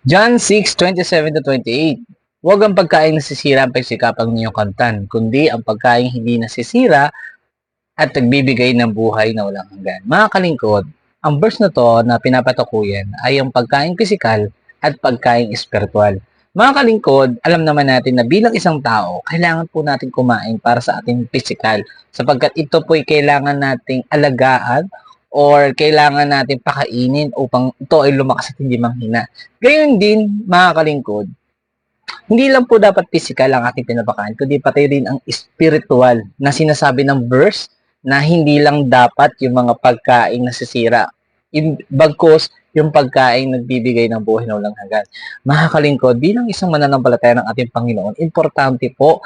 John 6:27-28. Huwag ang pagkain nasisira ang pagsikapang ninyong kamtan, kundi ang pagkain hindi nasisira at nagbibigay ng buhay na walang hanggan. Mga kalingkod, ang verse na to na pinapatukuyan ay ang pagkain pisikal at pagkain espiritual. Mga kalingkod, alam naman natin na bilang isang tao, kailangan po natin kumain para sa ating pisikal sapagkat ito po'y kailangan nating alagaan or kailangan natin pakainin upang ito ay lumakas at hindi manghina. Gayon din, mga kalingkod, hindi lang po dapat physical ang ating pinapakain, kundi pati rin ang spiritual na sinasabi ng verse na hindi lang dapat yung mga pagkain nasisira. Bagkus, yung pagkain nagbibigay ng buhay na walang hanggan. Mga kalingkod, bilang isang mananampalataya ng ating Panginoon, importante po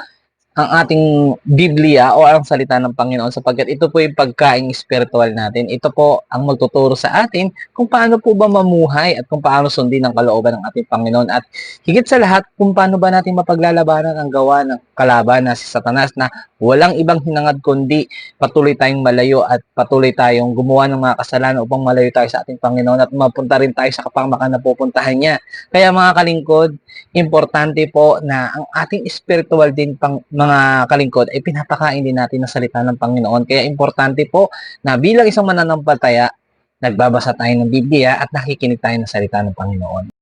ang ating Biblia o ang salita ng Panginoon sapagkat ito po yung pagkain spiritual natin. Ito po ang magtuturo sa atin kung paano po ba mamuhay at kung paano sundin ang kalooban ng ating Panginoon. At higit sa lahat, kung paano ba natin mapaglalabanan ang gawa ng kalaban na si Satanas na walang ibang hinangad kundi patuloy tayong malayo at patuloy tayong gumawa ng mga kasalanan upang malayo tayo sa ating Panginoon at mapunta rin tayo sa kapamakan na pupuntahan niya. Kaya mga kalingkod, importante po na ang ating spiritual din mga kalingkod ay pinapakain din natin ng salita ng Panginoon. Kaya importante po na bilang isang mananampalataya, nagbabasa tayo ng Biblia at nakikinig tayo ng salita ng Panginoon.